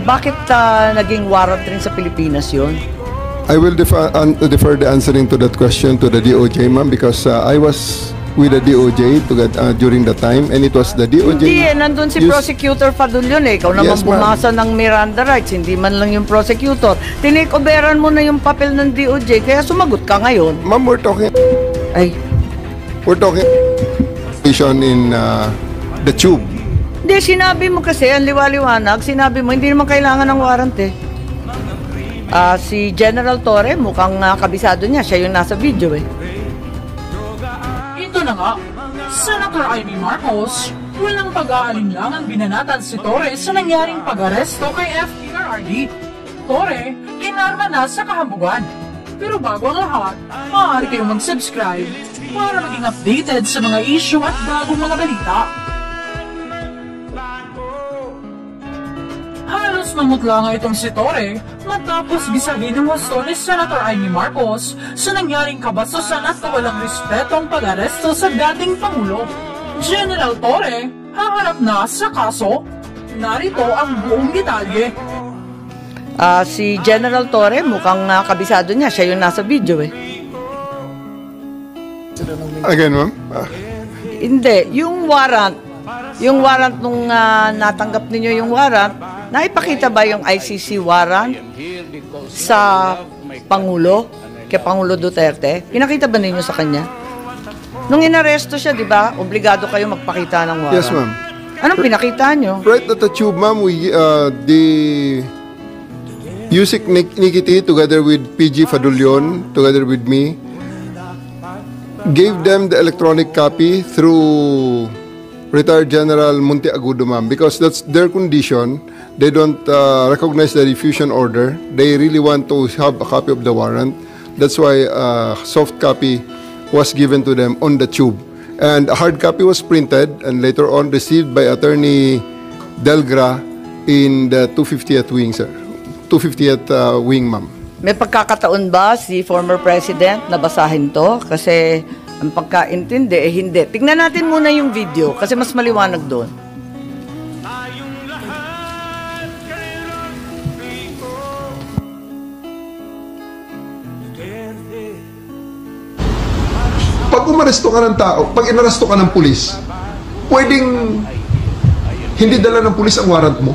Bakit naging warrant rin sa Pilipinas yun? I will defer the answering to that question to the DOJ, ma'am, because I was with the DOJ during the time, and it was the DOJ. Hindi, nandun si Prosecutor Fadul yun eh. Ikaw naman bumasa ng Miranda rights, hindi man lang yung prosecutor. Tinikoberan mo na yung papel ng DOJ, kaya sumagot ka ngayon. Ma'am, we're talking in the tube. Hindi, sinabi mo kasi, ang liwaliwanag, sinabi mo, hindi naman kailangan ng warrant eh. Si General Torre, mukhang kabisado niya, siya yung nasa video eh. Ito na nga, Senator Amy Marcos, walang pag-aalinlangang binanatan si Torre sa nangyaring pag-aresto kay FPRRD. Torre, kinarma na sa kahambugan. Pero bago ang lahat, maaari kayong mag-subscribe para maging updated sa mga issue at bagong mga balita. Halos mamutla nga itong si Torre matapos bisagin ng wasto ni Senator Amy Marcos sa nangyaring kabastusan at kawalang respetong pag-aresto sa dating Pangulo. General Torre, haharap na sa kaso. Narito ang buong detalye. Si General Torre, mukhang kabisado niya, siya yung nasa video eh. Again, ma'am? Hindi, yung warrant nung natanggap ninyo yung warrant, naipakita ba yung ICC warrant sa Pangulo, kay Pangulo Duterte? Pinakita ba ninyo sa kanya? Nung inaresto siya, di ba, obligado kayo magpakita ng warrant. Yes, ma'am. Anong pinakita nyo? Right at the tube, ma'am, the Yusik Nikiti, together with PG Fadulion, together with me, gave them the electronic copy through retired General Monteagudo, ma'am, because that's their condition. They don't recognize the diffusion order. They really want to have a copy of the warrant. That's why soft copy was given to them on the tube. And a hard copy was printed and later on received by Attorney Delgra in the 250th wing, sir. 250th wing, ma'am. May pagkakataon ba si former president na basahin to? Kasi ang pagkaintindi, hindi. Tingnan natin muna yung video kasi mas maliwanag doon. Pag umaresto ka ng tao, pag inaresto ka ng pulis, pwedeng hindi dala ng pulis ang warrant mo?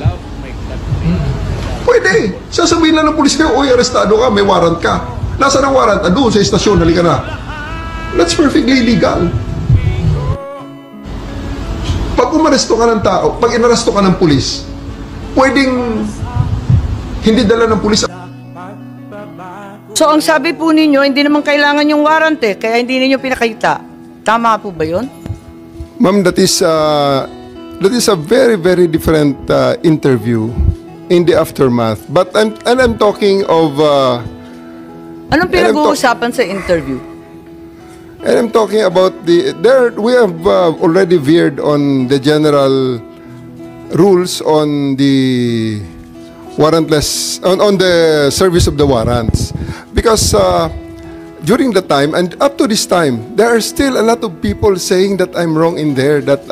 Pwede. Sasabihin lang ng pulis kayo, oy, arestado ka, may warrant ka. Nasaan ang warrant? Doon sa istasyon, halika na. That's perfectly legal. Pag umaresto ka ng tao, pag inaresto ka ng pulis, pwedeng hindi dala ng pulis. So, ang sabi po ninyo, hindi naman kailangan yung warrant eh, kaya hindi ninyo pinakita. Tama po ba yun? Ma'am, that is a very, very different interview in the aftermath. But I'm talking of... Anong pinag-uusapan sa interview? And I'm talking about we have already veered on the general rules on the warrantless, on the service of the warrants. Because during the time, and up to this time, there are still a lot of people saying that I'm wrong in there, that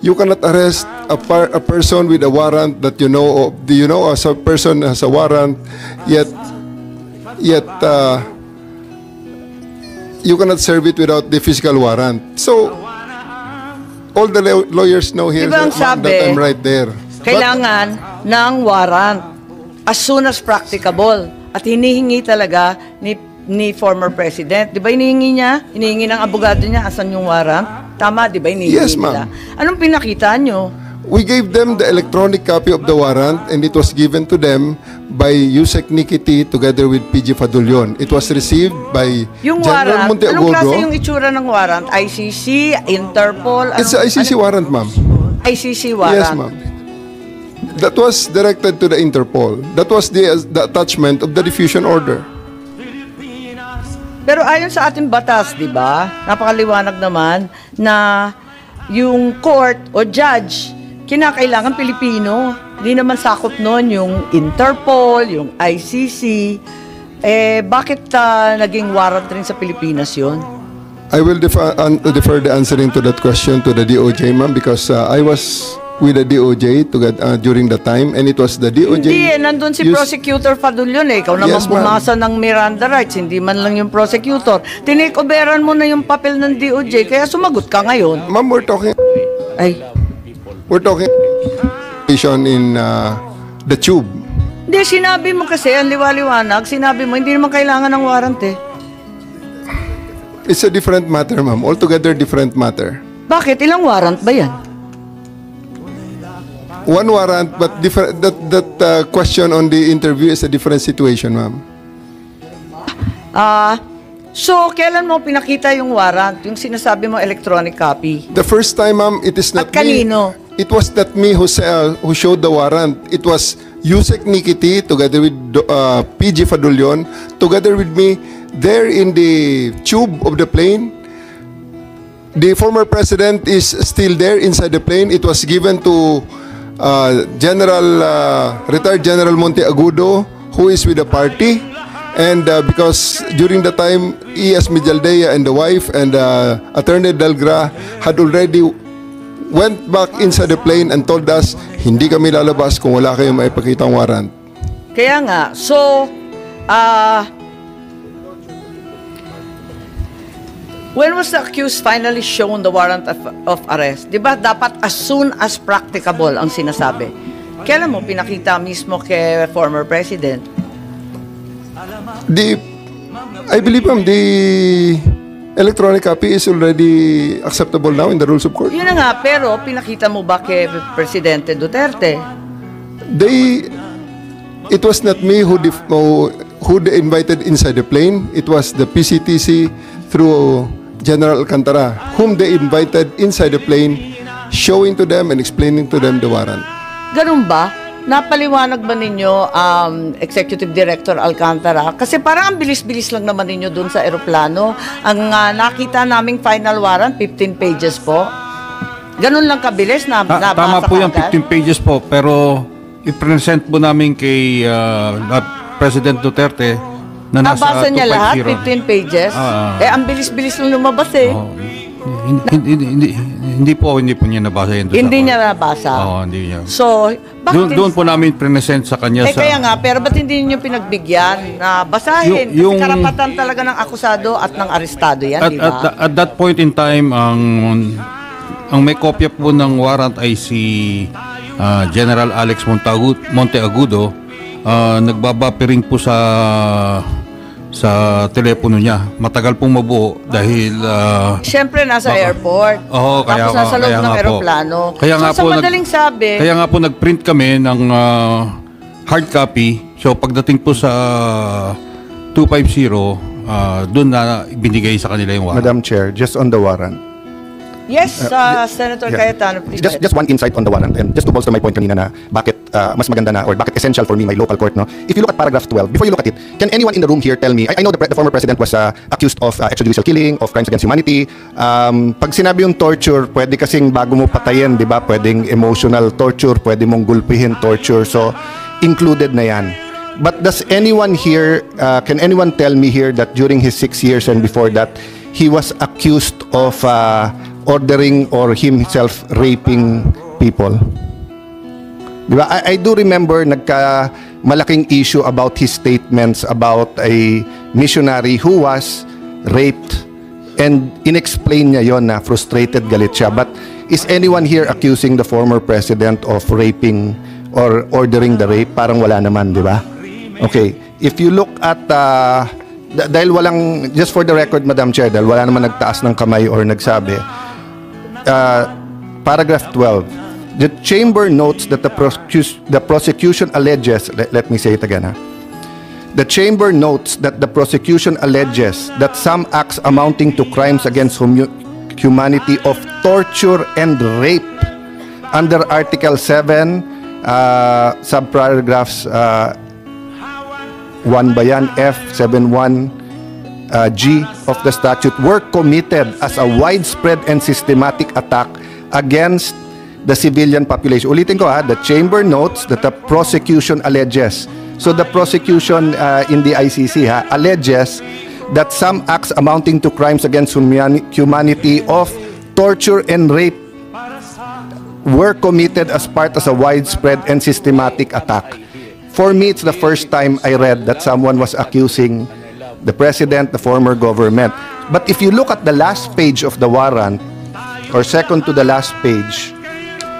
you cannot arrest a person with a warrant that you know as a person has a warrant, yet you cannot serve it without the physical warrant. So, all the lawyers know here that I'm right there. Kailangan ng warrant as soon as practicable. At hinihingi talaga ni former president. Di ba hinihingi niya? Hinihingi ng abogado niya, asan yung warrant? Tama, di ba hinihingi yes, nila? ma'am. Anong pinakita nyo? We gave them the electronic copy of the warrant and it was given to them by Yusek Nikiti together with PG Fadulion. It was received by Yung General warrant, Monteagudo. anong klase yung itsura ng warrant? ICC, Interpol? It's an ICC warrant, ma'am. ICC warrant? Yes, ma'am. That was directed to the Interpol. That was the attachment of the diffusion order. Pero ayon sa ating batas, di ba? Napakaliwanag naman na yung court o judge, kinakailangan Pilipino. Di naman sakop nun yung Interpol, yung ICC. Bakit naging warrant rin sa Pilipinas yun? I will defer the answering to that question to the DOJ, ma'am, because I was with the DOJ during the time, and it was the DOJ. Hindi, nandun si Prosecutor Fadulyon Ikaw naman Yes, ma'am. bumasa ng Miranda rights, hindi man lang yung prosecutor. Tinikoberan mo na yung papel ng DOJ, kaya sumagot ka ngayon. Ma'am, we're talking in the tube. Hindi, sinabi mo kasi, ang liwaliwanag, sinabi mo, hindi naman kailangan ng warrant eh. It's a different matter, ma'am. Altogether different matter. Bakit? Ilang warrant ba yan? One warrant, but different. That question on the interview is a different situation, ma'am. So, kailan mo pinakita yung warrant? Yung sinasabi mo electronic copy? The first time, ma'am, it is not At kanino? me. It was not me who showed the warrant. It was Yusek Nikiti together with PG Fadulyon, together with me, there in the tube of the plane. The former president is still there inside the plane. It was given to retired General Monteagudo, who is with the party. And because during the time, E.S. Mijaldea and the wife and Attorney Delgra had already went back inside the plane and told us, hindi kami lalabas kung wala kayong maipakitang warrant. Kaya nga, so, when was the accused finally shown the warrant of arrest? Di ba dapat as soon as practicable ang sinasabi? Kailan mo pinakita mismo kay former president? I believe, ma'am, the electronic copy is already acceptable now in the rules of court. Yun na nga, pero pinakita mo ba kay Presidente Duterte? It was not me who they invited inside the plane. It was the PCTC through General Alcantara, whom they invited inside the plane, showing to them and explaining to them the warrant. Ganun ba? Napaliwanag ba ninyo, Executive Director Alcantara? Kasi parang ang bilis-bilis lang naman ninyo dun sa eroplano. Ang nakita naming final warrant, 15 pages po. Ganun lang kabilis na nabasa Tama po yung agad? 15 pages po, pero i-present po namin kay President Duterte na nasa Nabasa niya lahat, 250. 15 pages? Ang bilis-bilis lang lumabas eh. Hindi po niya nabasa yun. Hindi niya nabasa. Hindi niya. So, bakit? Doon po namin present sa kanya Kaya nga, pero ba't hindi niyo pinagbigyan na basahin? Kasi karapatan talaga ng akusado at ng arestado yan, di ba? At that point in time, ang may kopya po ng warrant ay si General Alex Monteagudo. Nagbabapiring po sa telepono niya. Matagal pong mabuo dahil Siyempre nasa airport. Tapos nasa loob ng aeroplano. So madaling sabi, kaya nga po nag-print kami ng hard copy. So pagdating po sa 250, doon na binigay sa kanila yung warrant. Madam Chair, just on the warrant. yes, Senator Cayetano, please. Just one insight on the warrant, and just to bolster my point kanina na bakit mas maganda na or bakit essential for me my local court, no? If you look at paragraph 12, before you look at it, can anyone in the room here tell me, I know the former president was accused of extrajudicial killing, of crimes against humanity. Pag sinabi yung torture, pwede kasing bago mo patayin, di ba? Pwedeng emotional torture, pwede mong gulpihin torture. So, included na yan. But does anyone here, can anyone tell me here that during his 6 years and before that, he was accused of ordering or himself raping people? Diba? I do remember malaking issue about his statements about a missionary who was raped, and inexplain niya yon na frustrated, galit siya. But is anyone here accusing the former president of raping or ordering the rape? Parang wala naman, di ba? Okay, if you look at dahil walang, just for the record, Madam Chair, dahil wala naman nagtaas ng kamay or nagsabi, paragraph 12, the chamber notes that the prosecution alleges, let me say it again, the chamber notes that the prosecution alleges that some acts amounting to crimes against humanity of torture and rape under Article 7, subparagraphs 1 ba yan, F, 7.1, G of the statute were committed as a widespread and systematic attack against the civilian population. Ulitin ko the chamber notes that the prosecution alleges. So the prosecution in the ICC alleges that some acts amounting to crimes against humanity of torture and rape were committed as part of a widespread and systematic attack. For me, it's the first time I read that someone was accusing the president, the former government. But if you look at the last page of the warrant, or second to the last page,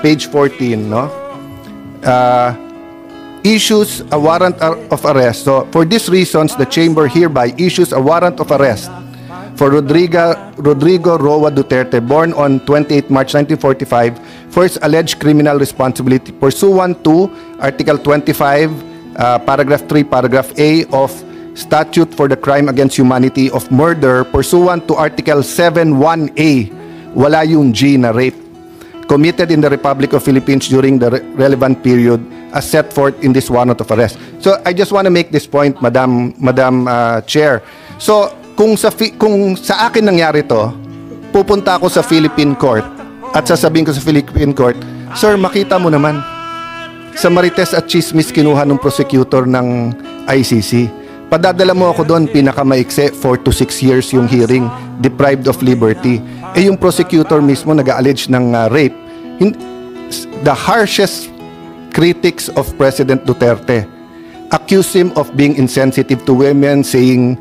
page 14, no? Issues a warrant of arrest. So, for these reasons, the chamber hereby issues a warrant of arrest for Rodrigo Roa Duterte, born on 28 March 1945, for his alleged criminal responsibility pursuant to Article 25, Paragraph 3, Paragraph A of Statute for the Crime Against Humanity of Murder, pursuant to Article 7(1)A, wala yung G na rape, committed in the Republic of Philippines during the relevant period as set forth in this warrant of arrest. So I just want to make this point, Madam Chair. So kung sa akin nangyari to, pupunta ako sa Philippine Court at sasabihin ko sa Philippine Court, sir, makita mo naman, sa Marites at Chismis kinuha ng prosecutor ng ICC. Padadala mo ako doon, pinakamaikse, 4 to 6 years yung hearing, deprived of liberty. Yung prosecutor mismo nag-allege ng rape. The harshest critics of President Duterte accuse him of being insensitive to women, saying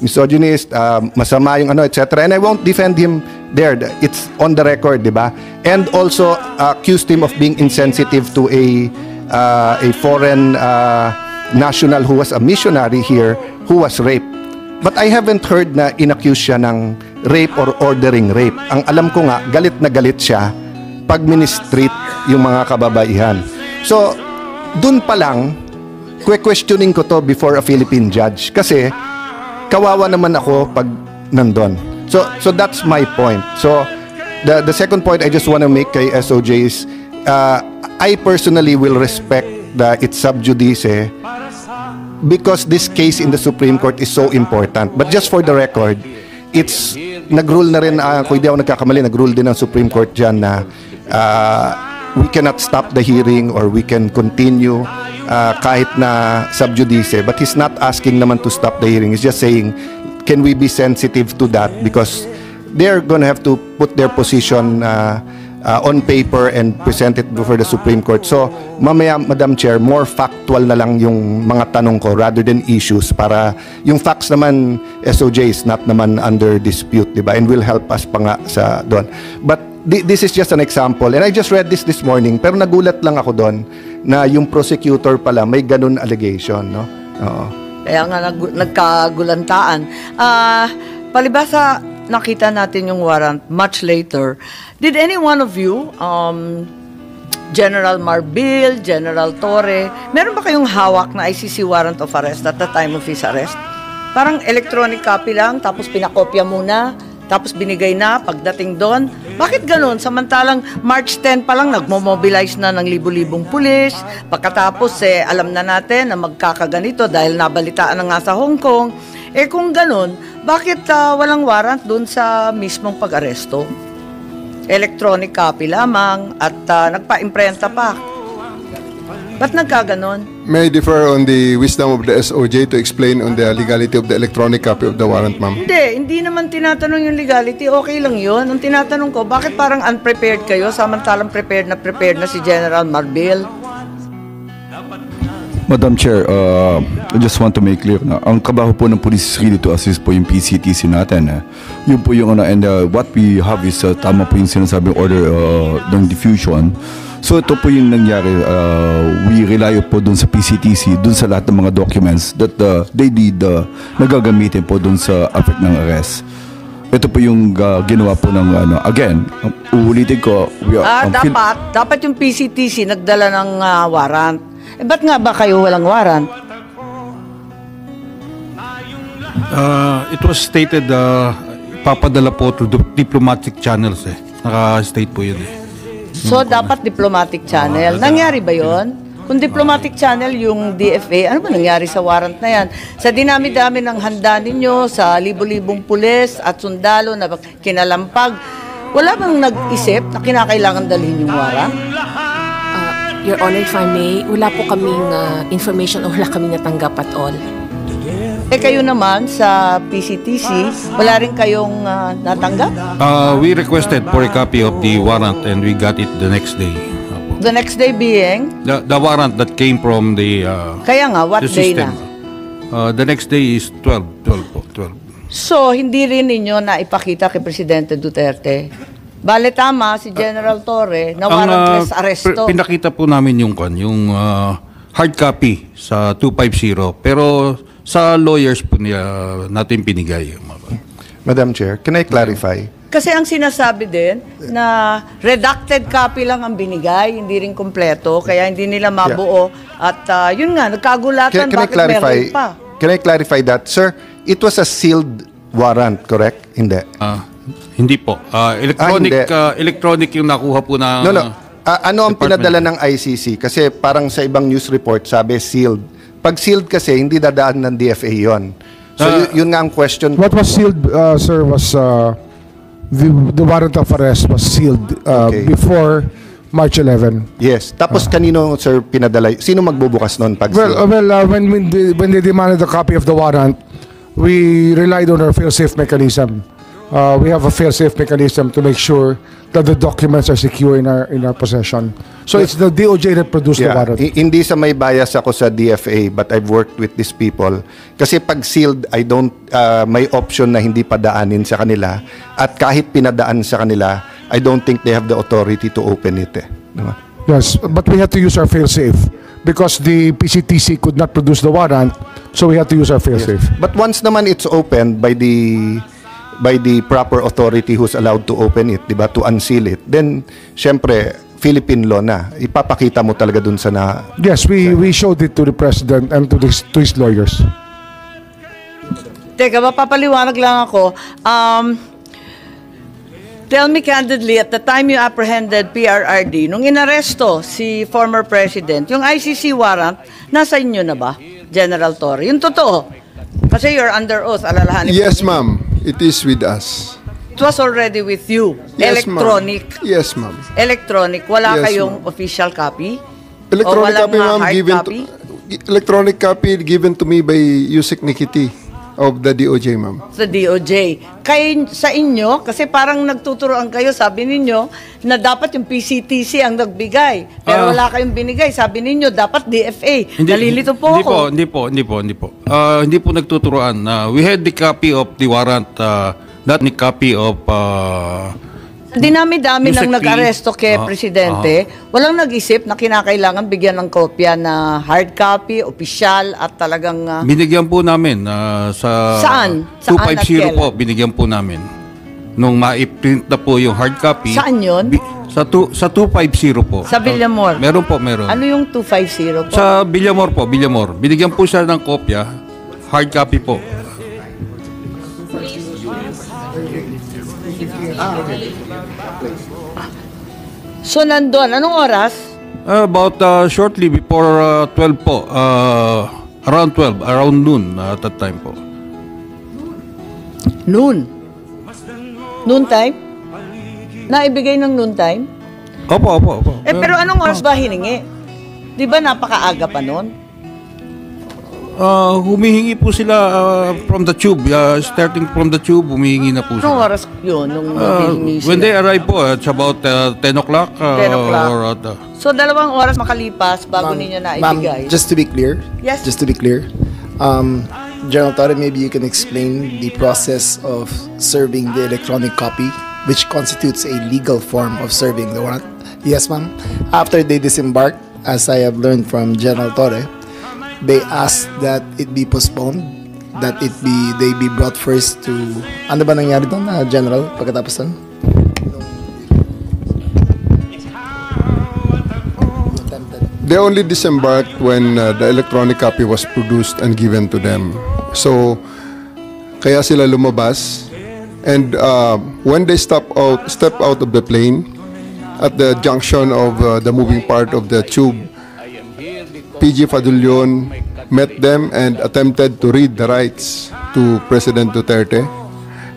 misogynist, masama yung etc. And I won't defend him there. It's on the record, di ba? And also accused him of being insensitive to a foreign national who was a missionary here who was raped. But I haven't heard na inaccuse siya ng rape or ordering rape. Ang alam ko nga, galit na galit siya pag ministreat yung mga kababaihan. So, dun pa lang, questioning ko to before a Philippine judge. Kasi, kawawa naman ako pag nandun. So that's my point. So, the second point I just want to make kay SOJ is, I personally will respect its sub judice because this case in the Supreme Court is so important. But just for the record, it's nag-rule na rin, kung hindi ako nagkakamali, nag-rule din ang Supreme Court dyan na we cannot stop the hearing or we can continue kahit na sub judice. But he's not asking naman to stop the hearing. He's just saying, can we be sensitive to that? Because they're gonna have to put their position on paper and present it before the Supreme Court. So, mamaya, Madam Chair, more factual na lang yung mga tanong ko rather than issues para yung facts naman, SOJ is not naman under dispute, di ba? And will help us pa nga sa doon. But this is just an example. And I just read this morning, pero nagulat lang ako doon na yung prosecutor pala may ganun allegation, no? Oo. Kaya nga nagkagulantaan. Palibasa, nakita natin yung warrant much later. Did any one of you, General Marbil, General Torre, meron ba kayong hawak na ICC warrant of arrest at the time of his arrest? Parang electronic copy lang, tapos pinakopya muna, tapos binigay na pagdating doon. Bakit ganun? Samantalang March 10 pa lang nagmo-mobilize na ng libu-libong pulis. Pagkatapos alam na natin na magkakaganito dahil nabalitaan na nga sa Hong Kong. Kung ganun, bakit walang warrant doon sa mismong pag-aresto? Electronic copy lamang at nagpa-imprenta pa. Ba't nagkaganon? May I differ on the wisdom of the SOJ to explain on the legality of the electronic copy of the warrant, ma'am? Hindi naman tinatanong yung legality. Okay lang yun. Ang tinatanong ko, bakit parang unprepared kayo samantalang prepared na si General Marbil? Madam Chair, I just want to make clear na ang kabaho po ng police is really to assist po yung PCTC natin. Yun po yung and what we have is tama po yung sinasabing order ng diffusion. So ito po yung nangyari, we rely po dun sa PCTC, dun sa lahat ng mga documents that they did nagagamitin po dun sa effect ng arrest. Ito po yung ginawa po ng again, uulitin ko. Dapat yung PCTC nagdala ng warrant. Ba't nga ba kayo walang warrant? It was stated papadala po through diplomatic channels Naka-state po yun So, dapat diplomatic channel. Nangyari ba yon? Kung diplomatic channel yung DFA, ano ba nangyari sa warrant na yan? Sa dinami-dami ng handa ninyo, sa libo-libong pulis at sundalo na kinalampag, Wala bang nag-isip na kinakailangan dalhin yung warrant? Your Honor, if I may, wala po kaming information o wala kaming natanggap at all. Kayo naman sa PCTC, wala rin kayong natanggap? We requested for a copy of the warrant and we got it the next day. Opo. The next day being? The warrant that came from the Kaya nga, what the day system. na? The next day is 12 po, 12. So, hindi rin ninyo na ipakita kay Presidente Duterte? Bale tama, si General Torre, na warrantless arresto. Pinakita po namin yung hard copy sa 250, pero sa lawyers po natin pinigay. Madam Chair, can I clarify? Kasi ang sinasabi din na redacted copy lang ang binigay, hindi rin kompleto, kaya hindi nila mabuo. At yun nga, nagkagulatan, bakit meron pa? Can I clarify that? Sir, it was a sealed warrant, correct? Hindi. Hindi po. Electronic yung nakuha po na... No. Ano ang pinadala ng ICC? Kasi parang sa ibang news report, sabi sealed. Pag sealed kasi, hindi dadaan ng DFA yon. So yun nga ang question. What was sealed, sir, was the warrant of arrest was sealed Okay. before March 11. Yes. Tapos kanino, sir, pinadala? Sino magbubukas noon pag sealed? When they demanded a copy of the warrant, we relied on our fail-safe mechanism. We have a fail-safe mechanism to make sure that the documents are secure in our possession. So it's the DOJ that produced the warrant. Hindi sa may bias ako sa DFA, but I've worked with these people. Kasi pag sealed, may option na hindi padaanin sa kanila. At kahit pinadaan sa kanila, I don't think they have the authority to open it. Diba? Yes, but we had to use our fail-safe because the PCTC could not produce the warrant, so we had to use our fail-safe. But once naman it's opened by the proper authority who's allowed to open it, diba, to unseal it, then syempre Philippine law na. Ipapakita mo talaga dun sa na... Yes, we showed it to the president and to his lawyers. Teka, mapapaliwanag lang ako. Tell me candidly, at the time you apprehended PRRD, nung inaresto si former president, yung ICC warrant, nasa inyo na ba, General Torre? Yung totoo. Kasi you're under oath, alalahanin. Yes, ma'am. It is with us. It was already with you. Yes, ma'am. Electronic. Yes, ma'am. Electronic. Wala Yes, kayong ma'am. official copy? Electronic O walang copy, ma'am, hard given copy? electronic copy given to me by Yusek Nikiti of the DOJ, ma'am. Sa DOJ. Kaya sa inyo, kasi parang nagtuturoan kayo, sabi ninyo, na dapat yung PCTC ang nagbigay. Pero wala kayong binigay. Sabi ninyo, dapat DFA. Nalilito po ako. Hindi po. Hindi po nagtuturoan. We had the copy of the warrant, not the copy of... Dinami-dami Yusek nang P. nag-aresto kay Presidente, walang nag-isip na kinakailangan bigyan ng kopya na hard copy, opisyal, at talagang... binigyan po namin sa... Saan? Saan at 250 po, kailan? binigyan po namin. Nung ma-print na po yung hard copy... Saan yun? Sa 250 po. Sa Villamor? Meron po. Ano yung 250 po? Sa Villamor po, Villamor. Binigyan po siya ng kopya, hard copy po. So, nandun. Anong oras? About shortly before 12 po. Around 12, around noon at that time po. Noon. Noon time? Naibigay ng noon time? Opo. Pero anong oras ba hiningi? Di ba napakaaga pa noon? Humihingi po sila from the tube. Starting from the tube, humihingi na po Anong sila. oras yun? Nung hiningi sila? When they arrive po, it's about 10 o'clock. 10 o'clock. Or, So, 2 oras makalipas bago ninyo naibigay? Ma'am, just to be clear, Yes. General Torre, maybe you can explain the process of serving the electronic copy, which constitutes a legal form of serving the warrant. Yes, ma'am. After they disembarked, as I have learned from General Torre, they asked that it be postponed, that they be brought first to... Ano ba nangyari doon, General, pagkatapos doon? They only disembarked when the electronic copy was produced and given to them. So, kaya sila lumabas. And when they step out of the plane, at the junction of the moving part of the tube, PG Fadulion met them and attempted to read the rights to President Duterte.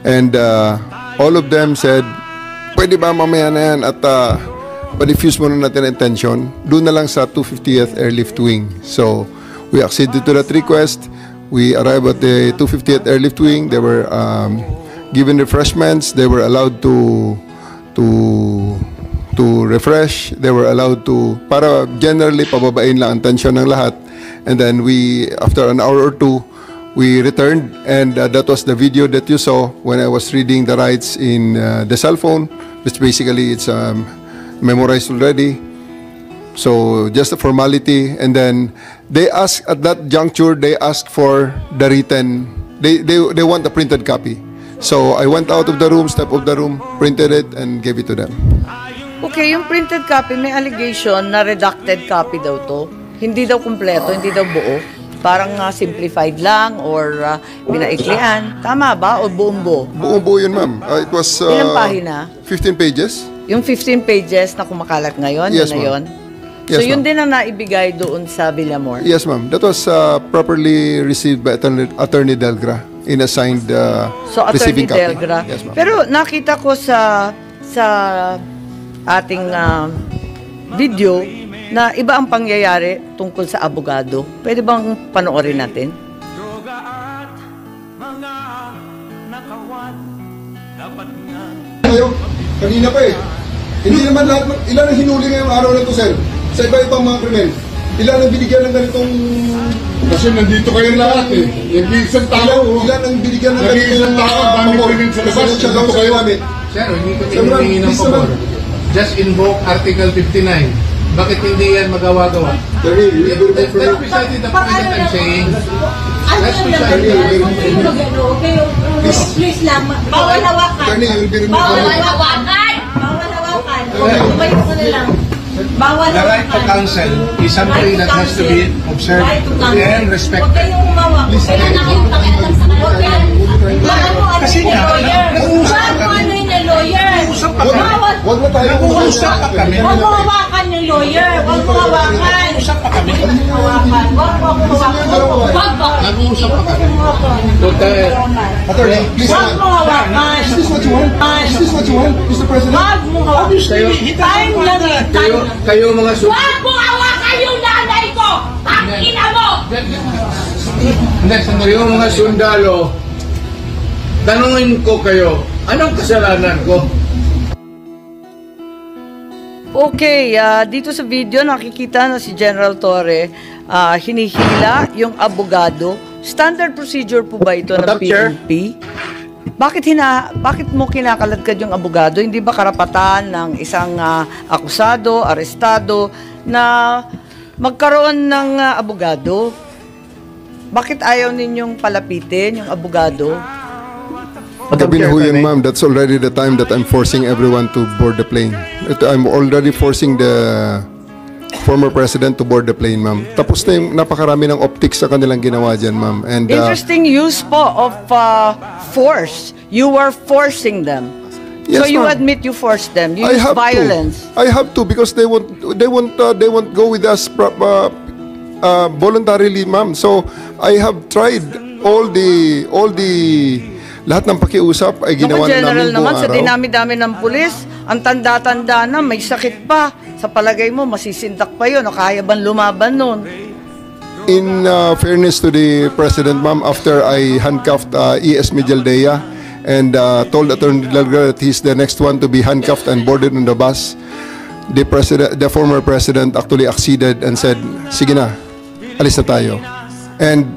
And all of them said pwede ba mamaya na yan at pa-diffuse muna natin ang attention doon na lang sa 250th Airlift Wing. So, we acceded to that request. We arrived at the 250th Airlift Wing. They were given refreshments. They were allowed to refresh. They were allowed to, para generally pababain lang ang tension ng lahat. And then we, after an hour or two, we returned, and that was the video that you saw when I was reading the rights in the cell phone, which basically it's memorized already. So just a formality, and then they asked at that juncture, they asked for the written, they want a printed copy. So I went out of the room, stepped of the room, printed it, and gave it to them. Okay, yung printed copy, may allegation na redacted copy daw to. Hindi daw kumpleto, hindi daw buo. Parang simplified lang or pinaiklian. Tama ba? O buong-buo? Buo-buo yun, ma'am. It was ilang pahina? 15 pages. Yung 15 pages na kumakalat ngayon, Yes, yun na yun? Yes, So yun ma'am. din ang naibigay doon sa Villamor? Yes, ma'am. That was properly received by Attorney Delgra in assigned So Attorney receiving copy. Delgra. Yes, ma'am. Pero nakita ko sa ating video na iba ang pangyayari tungkol sa abogado. Pwede bang panoorin natin? Kanina pa eh. Hindi naman lahat, ilan ang hinuli ngayong araw na to, sir? Sa iba-ibang mga krimen. Ilan ang binigyan ng ganitong... Kasi nandito kayo lahat eh. Nag-iisang tao. Ilan ang binigyan ng Nag-iisang tao, dami pabor? krimen sa labas. Kasi nandito kayo namin. Sir, hindi ko Sir, ma'am, hinihingi ng please pabor. naman. Just invoke Article 59. Bakit hindi yan magawa-gawa? That's precisely the point that I'm saying. That's precisely the point. Please lang, bawal hawakan. Attorney, you will be removed. Bawal hawakan. Bawal hawakan. Tumayo ko na lang. Bawal The right to counsel is something that has to be observed and Huwag respected. kayong umawak. Kaya na kayong pakialam sa kanya. Kasi nga, ano yung lawyer? Bawal. Huwag na tayo. Nag-uusap pa kami. Huwag mo hawakan yung lawyer. Huwag mo hawakan. Nag-uusap pa kami. Huwag mo hawakan. Huwag mo hawakan. Huwag mo. Nag-uusap pa kami. Attorney, please. Huwag mo hawakan. Is this what you want? Is this what you want, Mr. President? Huwag mo hawakan. Time lang. Kayo mga Huwag mo hawakan yung nanay ko! Tangina mo! Hindi, sandali yung mga sundalo. Tanungin ko kayo, anong kasalanan ko? Okay, dito sa video nakikita na si General Torre hinihila yung abogado. Standard procedure po ba ito ng PNP? Bakit mo kinakaladkad yung abogado? Hindi ba karapatan ng isang akusado, arestado na magkaroon ng abogado? Bakit ayaw ninyong palapitin yung abogado? Gabi na ho yun, ma'am. That's already the time that I'm forcing everyone to board the plane. I'm already forcing the former president to board the plane, ma'am. Tapos na yung napakarami ng optics sa kanilang ginawa dyan, ma'am. And Interesting use po of force. You were forcing them. Yes, So you ma'am. admit you forced them. You I use have violence. to. I have to because they won't go with us voluntarily, ma'am. So I have tried all the lahat ng pakiusap ay ginawa na General namin buong naman, sa araw. dinami-dami ng pulis, ang tanda-tanda na, may sakit pa. Sa palagay mo, masisindak pa yun, o kaya bang lumaban nun? In fairness to the president, ma'am, after I handcuffed E.S. Mijaldea and told Attorney Delgado that he's the next one to be handcuffed and boarded on the bus, the former president actually acceded and said, sige na, alis na tayo. And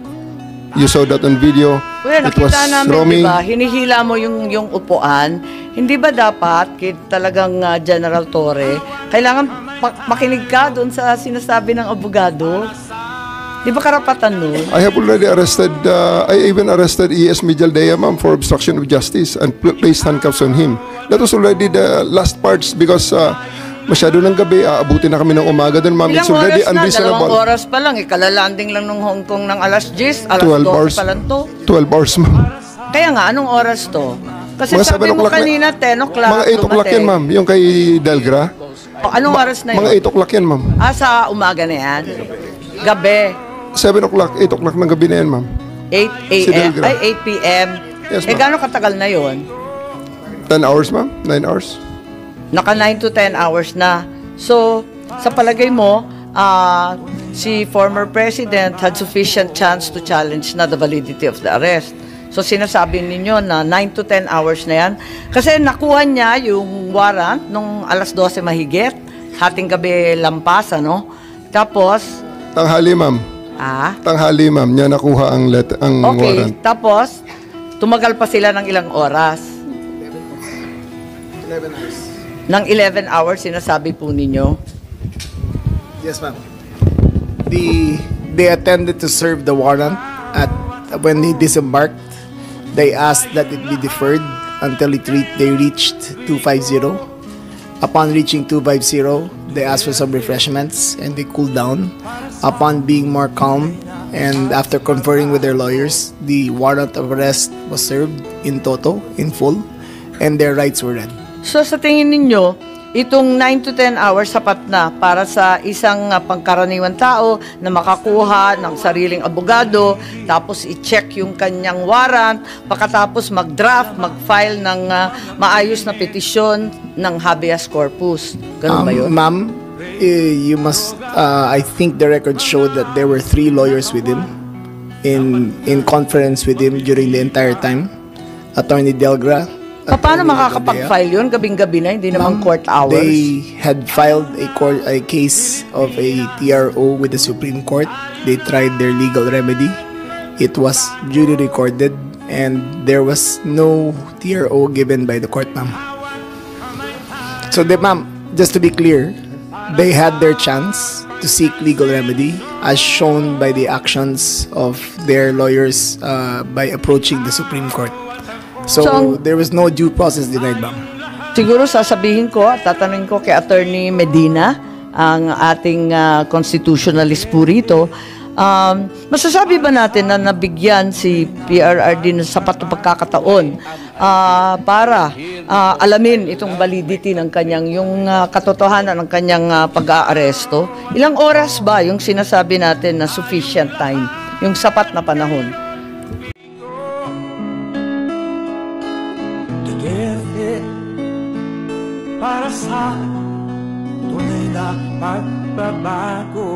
you saw that on video. Well, It was nakita namin, Romy. di ba, hinihila mo yung upuan. Hindi ba dapat, talagang General Torre, kailangan makinig ka doon sa sinasabi ng abogado? Di ba karapatan nun? I have already arrested, I even arrested E.S. Mijaldea, ma'am, for obstruction of justice and placed handcuffs on him. That was already the last parts because masyado ng gabi, aabutin na kami ng umaga doon, ma'am. It's Ilang already oras na? unreasonable. 2 oras pa lang. Kalalanding lang ng Hong Kong ng alas 10. Alas 12 12 hours. pa lang to. 12 hours, ma'am. Kaya nga, anong oras to? Kasi Mga sabi 7 mo o'clock na- kanina, 10 o'clock. Mga 8 o'clock yan, ma'am. Yung kay Delgra. O, anong oras na yun? Mga 8 o'clock yan, ma'am. Sa umaga na yan? Gabi? 7 o'clock, 8 o'clock ng gabi na yan, ma'am. 8 Si a.m. Delgra. Ay, 8 p.m. Yes, ma'am. Gano'ng katagal na yon? 10 hours, ma'am? 9 hours? Naka 9 to 10 hours na. So, sa palagay mo, si former president had sufficient chance to challenge na the validity of the arrest. So, sinasabi ninyo na 9 to 10 hours na yan. Kasi nakuha niya yung warrant nung alas 12 mahigit, hating gabi lampas, ano? Tapos, Tanghali, ma'am. Tanghali, ma'am. Niya nakuha ang warrant. Tapos, tumagal pa sila ng ilang oras. 11 hours. Ng 11 hours, sinasabi po ninyo. Yes, ma'am. They attended to serve the warrant when they disembarked. They asked that it be deferred until they reached 250. Upon reaching 250, they asked for some refreshments and they cooled down. Upon being more calm and after conferring with their lawyers, the warrant of arrest was served in toto, in full, and their rights were read. So sa tingin ninyo, itong 9 to 10 hours sapat na para sa isang pangkaraniwan tao na makakuha ng sariling abogado, tapos i-check yung kanyang warrant, pagkatapos mag-draft, mag-file ng maayos na petisyon ng habeas corpus. Ganun ba yun? Ma'am, you must, I think the records showed that there were 3 lawyers with him in conference with him during the entire time. Attorney Delgra. Paano makakapag-file yun? Gabing-gabi na, hindi naman court hours. They had filed a case of a TRO with the Supreme Court. They tried their legal remedy. It was duly recorded and there was no TRO given by the court, ma'am. So, ma'am, just to be clear, they had their chance to seek legal remedy as shown by the actions of their lawyers by approaching the Supreme Court. So there was no due process denied, ma'am. Siguro sasabihin ko at tatanungin ko kay Attorney Medina, ang ating constitutionalist po rito, masasabi ba natin na nabigyan si PRRD ng sapat na pagkakataon para alamin itong validity ng kanyang, yung katotohanan ng kanyang pag-aaresto? Ilang oras ba yung sinasabi natin na sufficient time, yung sapat na panahon? Para sa tunay na pagbabago.